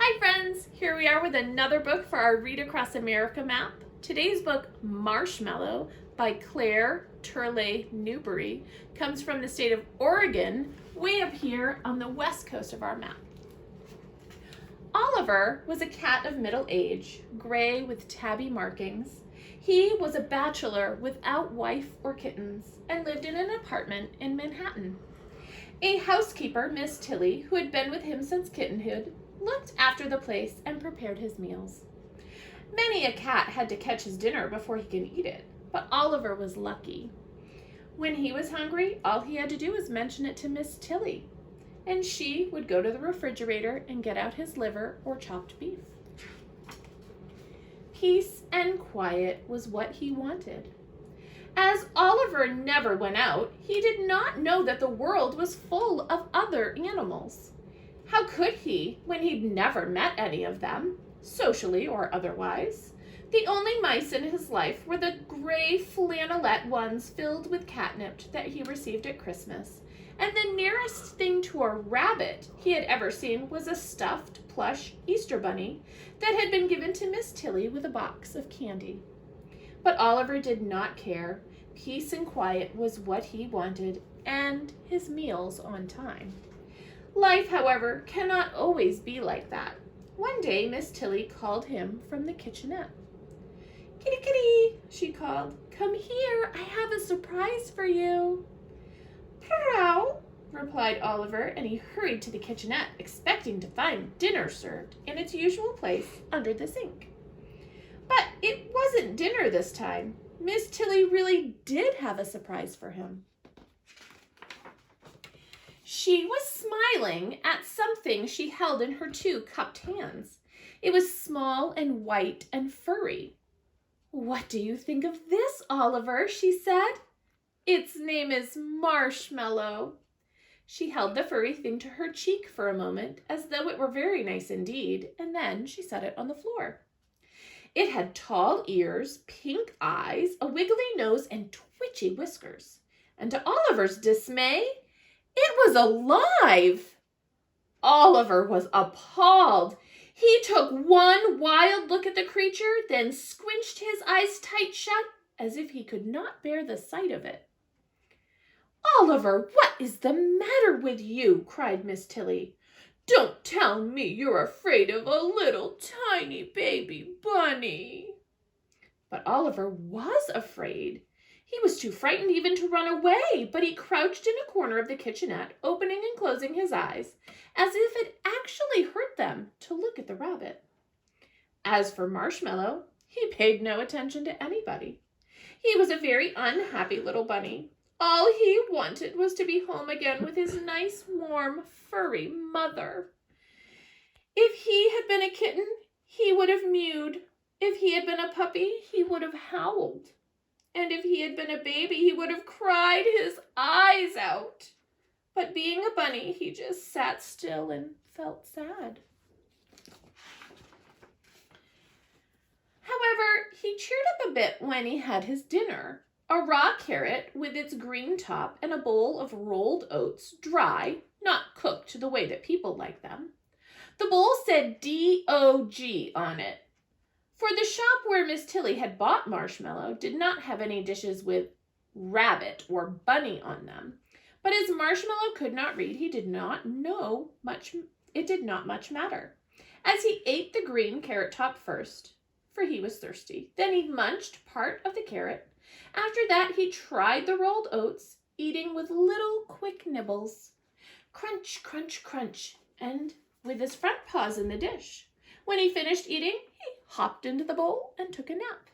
Hi friends, here we are with another book for our Read Across America map. Today's book, Marshmallow by Clare, Turlay, Newberry, comes from the state of Oregon, way up here on the west coast of our map. Oliver was a cat of middle age, gray with tabby markings. He was a bachelor without wife or kittens and lived in an apartment in Manhattan. A housekeeper, Miss Tilly, who had been with him since kittenhood, looked after the place and prepared his meals. Many a cat had to catch his dinner before he could eat it, but Oliver was lucky. When he was hungry, all he had to do was mention it to Miss Tilly, and she would go to the refrigerator and get out his liver or chopped beef. Peace and quiet was what he wanted. As Oliver never went out, he did not know that the world was full of other animals. How could he, when he'd never met any of them, socially or otherwise? The only mice in his life were the gray flannelette ones filled with catnip that he received at Christmas, and the nearest thing to a rabbit he had ever seen was a stuffed plush Easter bunny that had been given to Miss Tilly with a box of candy. But Oliver did not care. Peace and quiet was what he wanted, and his meals on time. Life, however, cannot always be like that. One day, Miss Tilly called him from the kitchenette. "Kitty, kitty," she called, "come here. I have a surprise for you." "Prow," replied Oliver, and he hurried to the kitchenette, expecting to find dinner served in its usual place under the sink. But it wasn't dinner this time. Miss Tilly really did have a surprise for him. She was smiling at something she held in her two cupped hands. It was small and white and furry. "What do you think of this, Oliver?" she said. "Its name is Marshmallow." She held the furry thing to her cheek for a moment, as though it were very nice indeed, and then she set it on the floor. It had tall ears, pink eyes, a wiggly nose, and twitchy whiskers. And to Oliver's dismay, it was alive! Oliver was appalled. He took one wild look at the creature, then squinched his eyes tight shut, as if he could not bear the sight of it. "Oliver, what is the matter with you?" cried Miss Tilly. "Don't tell me you're afraid of a little tiny baby bunny." But Oliver was afraid. He was too frightened even to run away, but he crouched in a corner of the kitchenette, opening and closing his eyes, as if it actually hurt them to look at the rabbit. As for Marshmallow, he paid no attention to anybody. He was a very unhappy little bunny. All he wanted was to be home again with his nice, warm, furry mother. If he had been a kitten, he would have mewed. If he had been a puppy, he would have howled. And if he had been a baby, he would have cried his eyes out. But being a bunny, he just sat still and felt sad. However, he cheered up a bit when he had his dinner. A raw carrot with its green top and a bowl of rolled oats, dry, not cooked the way that people like them. The bowl said D-O-G on it. For the shop where Miss Tilly had bought Marshmallow did not have any dishes with rabbit or bunny on them. But as Marshmallow could not read, he did not know much. It did not much matter. As he ate the green carrot top first, for he was thirsty, then he munched part of the carrot. After that, he tried the rolled oats, eating with little quick nibbles. Crunch, crunch, crunch, and with his front paws in the dish. When he finished eating, he hopped into the bowl and took a nap.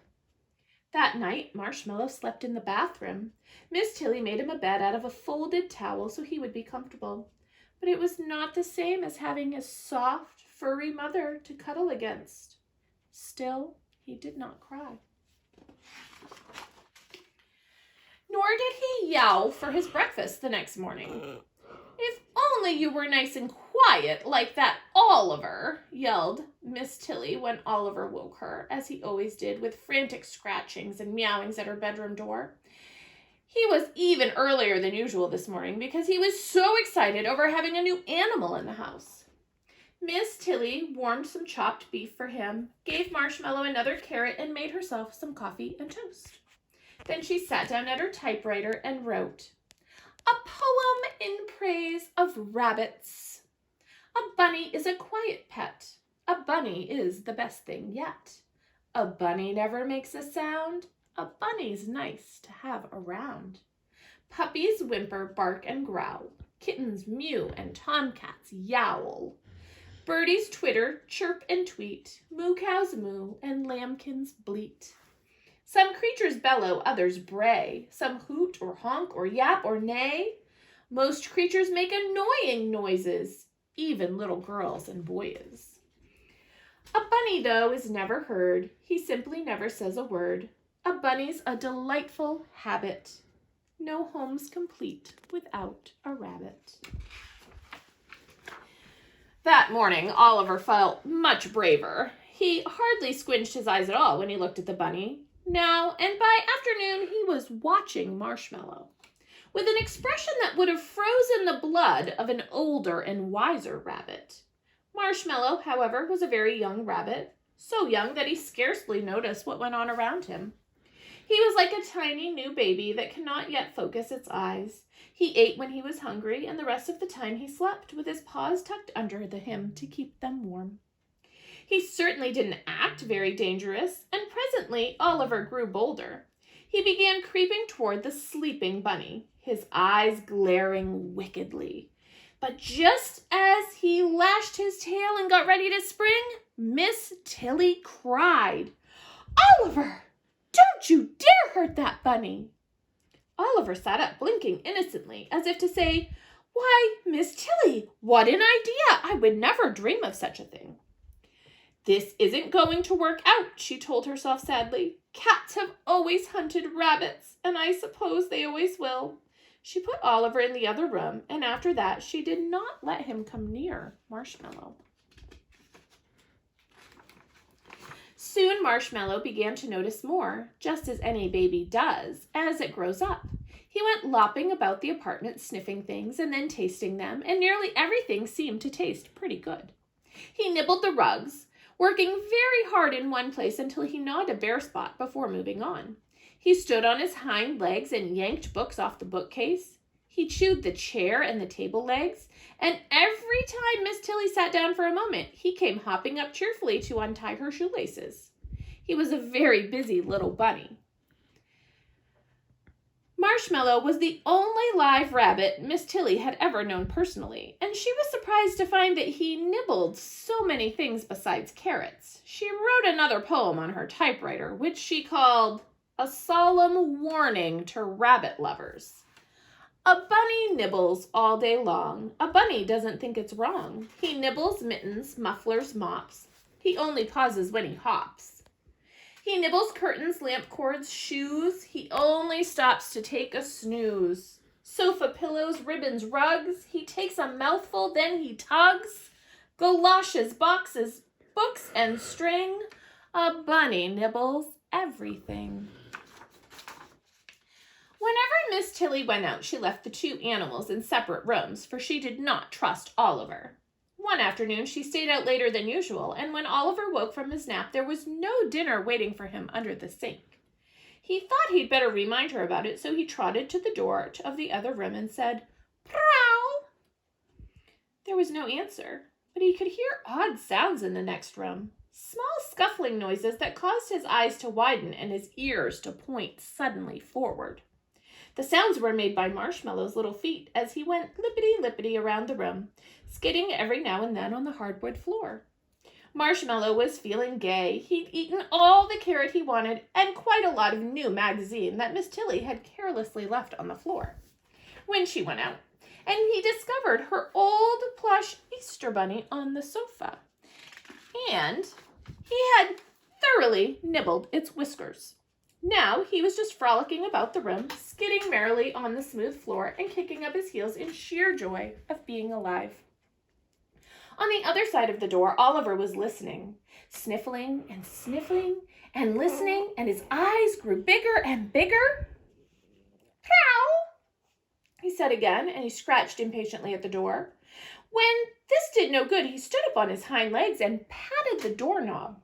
That night, Marshmallow slept in the bathroom. Miss Tilly made him a bed out of a folded towel so he would be comfortable. But it was not the same as having a soft, furry mother to cuddle against. Still, he did not cry. Nor did he yowl for his breakfast the next morning. "If only you were nice and quiet like that, Oliver," yelled Miss Tilly when Oliver woke her, as he always did, with frantic scratchings and meowings at her bedroom door. He was even earlier than usual this morning because he was so excited over having a new animal in the house. Miss Tilly warmed some chopped beef for him, gave Marshmallow another carrot, and made herself some coffee and toast. Then she sat down at her typewriter and wrote, "A poem in praise of rabbits. A bunny is a quiet pet. A bunny is the best thing yet. A bunny never makes a sound. A bunny's nice to have around. Puppies whimper, bark, and growl. Kittens mew, and tomcats yowl. Birdies twitter, chirp, and tweet. Moo cows moo, and lambkins bleat. Some creatures bellow, others bray. Some hoot or honk or yap or neigh. Most creatures make annoying noises, even little girls and boys. A bunny, though, is never heard. He simply never says a word. A bunny's a delightful habit. No home's complete without a rabbit." That morning, Oliver felt much braver. He hardly squinched his eyes at all when he looked at the bunny. No, and by afternoon he was watching Marshmallow, with an expression that would have frozen the blood of an older and wiser rabbit. Marshmallow, however, was a very young rabbit, so young that he scarcely noticed what went on around him. He was like a tiny new baby that cannot yet focus its eyes. He ate when he was hungry, and the rest of the time he slept, with his paws tucked under him to keep them warm. He certainly didn't act very dangerous, and presently Oliver grew bolder. He began creeping toward the sleeping bunny, his eyes glaring wickedly. But just as he lashed his tail and got ready to spring, Miss Tilly cried, "Oliver! Don't you dare hurt that bunny!" Oliver sat up, blinking innocently, as if to say, "Why, Miss Tilly, what an idea! I would never dream of such a thing." "This isn't going to work out," she told herself sadly. "Cats have always hunted rabbits, and I suppose they always will." She put Oliver in the other room, and after that she did not let him come near Marshmallow. Soon Marshmallow began to notice more, just as any baby does, as it grows up. He went lopping about the apartment, sniffing things and then tasting them, and nearly everything seemed to taste pretty good. He nibbled the rugs, working very hard in one place until he gnawed a bare spot before moving on. He stood on his hind legs and yanked books off the bookcase. He chewed the chair and the table legs, and every time Miss Tilly sat down for a moment, he came hopping up cheerfully to untie her shoelaces. He was a very busy little bunny. Marshmallow was the only live rabbit Miss Tilly had ever known personally, and she was surprised to find that he nibbled so many things besides carrots. She wrote another poem on her typewriter, which she called "A Solemn Warning to Rabbit Lovers." A bunny nibbles all day long. A bunny doesn't think it's wrong. He nibbles mittens, mufflers, mops. He only pauses when he hops. He nibbles curtains, lamp cords, shoes. He only stops to take a snooze. Sofa pillows, ribbons, rugs. He takes a mouthful, then he tugs. Galoshes, boxes, books, and string. A bunny nibbles everything. Whenever Miss Tilly went out, she left the two animals in separate rooms, for she did not trust Oliver. One afternoon, she stayed out later than usual, and when Oliver woke from his nap, there was no dinner waiting for him under the sink. He thought he'd better remind her about it, so he trotted to the door of the other room and said, "Prowl!" There was no answer, but he could hear odd sounds in the next room, small scuffling noises that caused his eyes to widen and his ears to point suddenly forward. The sounds were made by Marshmallow's little feet as he went lippity-lippity around the room, skidding every now and then on the hardwood floor. Marshmallow was feeling gay. He'd eaten all the carrot he wanted and quite a lot of new magazine that Miss Tilly had carelessly left on the floor when she went out, and he discovered her old plush Easter bunny on the sofa, and he had thoroughly nibbled its whiskers. Now he was just frolicking about the room, skidding merrily on the smooth floor and kicking up his heels in sheer joy of being alive. On the other side of the door, Oliver was listening, sniffling and listening, and his eyes grew bigger and bigger. "Prowl!" he said again, and he scratched impatiently at the door. When this did no good, he stood up on his hind legs and patted the doorknob.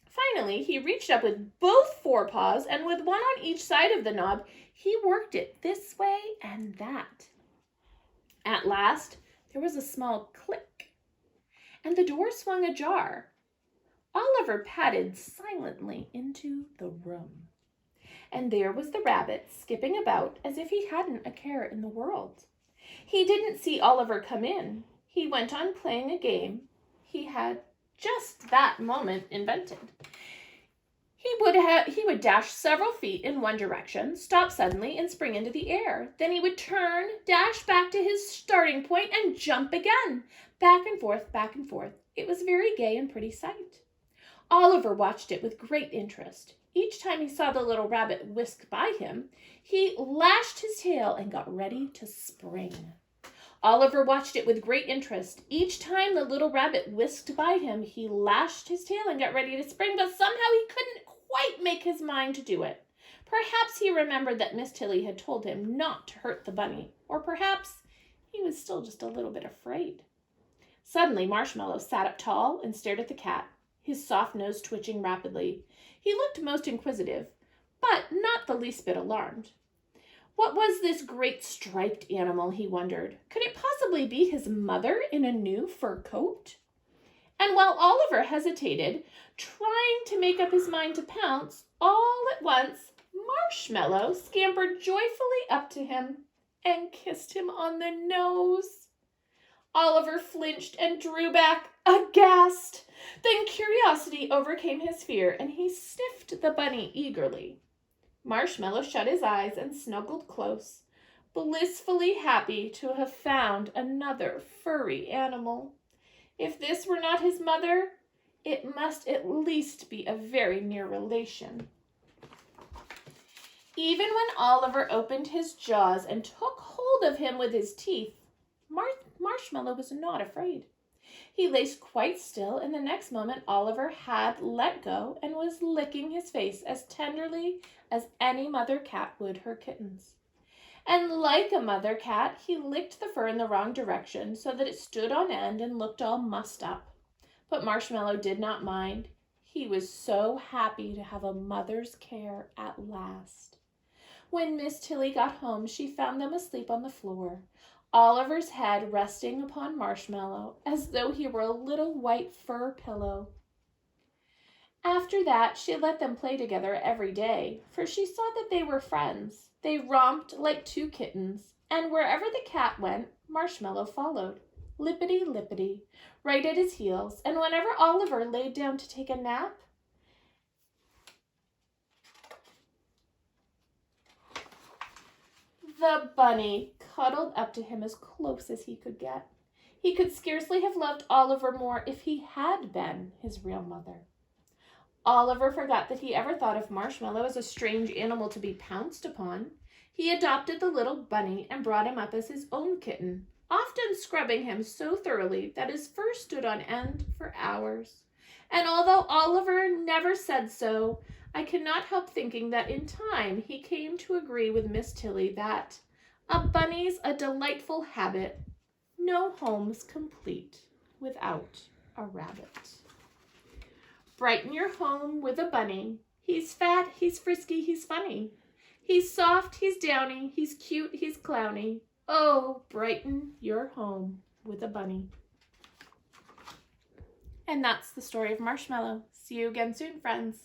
Finally, he reached up with both forepaws, and with one on each side of the knob, he worked it this way and that. At last, there was a small click, and the door swung ajar. Oliver padded silently into the room, and there was the rabbit skipping about as if he hadn't a care in the world. He didn't see Oliver come in. He went on playing a game he had just that moment invented. He would dash several feet in one direction, stop suddenly, and spring into the air. Then he would turn, dash back to his starting point, and jump again, back and forth, back and forth. It was a very gay and pretty sight. Oliver watched it with great interest. Each time he saw the little rabbit whisk by him, he lashed his tail and got ready to spring. Oliver watched it with great interest. Each time the little rabbit whisked by him, he lashed his tail and got ready to spring, but somehow he couldn't quite make his mind to do it. Perhaps he remembered that Miss Tilly had told him not to hurt the bunny, or perhaps he was still just a little bit afraid. Suddenly, Marshmallow sat up tall and stared at the cat, his soft nose twitching rapidly. He looked most inquisitive, but not the least bit alarmed. What was this great striped animal, he wondered? Could it possibly be his mother in a new fur coat? And while Oliver hesitated, trying to make up his mind to pounce, all at once Marshmallow scampered joyfully up to him and kissed him on the nose. Oliver flinched and drew back, aghast. Then curiosity overcame his fear, and he sniffed the bunny eagerly. Marshmallow shut his eyes and snuggled close, blissfully happy to have found another furry animal. If this were not his mother, it must at least be a very near relation. Even when Oliver opened his jaws and took hold of him with his teeth, Marshmallow was not afraid. He lay quite still, and the next moment Oliver had let go and was licking his face as tenderly as any mother cat would her kittens. And like a mother cat, he licked the fur in the wrong direction so that it stood on end and looked all mussed up. But Marshmallow did not mind. He was so happy to have a mother's care at last. When Miss Tilly got home, she found them asleep on the floor, Oliver's head resting upon Marshmallow as though he were a little white fur pillow. After that, she let them play together every day, for she saw that they were friends. They romped like two kittens, and wherever the cat went, Marshmallow followed, lippity-lippity, right at his heels, and whenever Oliver laid down to take a nap, the bunny cuddled up to him as close as he could get. He could scarcely have loved Oliver more if he had been his real mother. Oliver forgot that he ever thought of Marshmallow as a strange animal to be pounced upon. He adopted the little bunny and brought him up as his own kitten, often scrubbing him so thoroughly that his fur stood on end for hours. And although Oliver never said so, I cannot help thinking that in time he came to agree with Miss Tilly that a bunny's a delightful habit, no home's complete without a rabbit. Brighten your home with a bunny. He's fat, he's frisky, he's funny. He's soft, he's downy, he's cute, he's clowny. Oh, brighten your home with a bunny. And that's the story of Marshmallow. See you again soon, friends.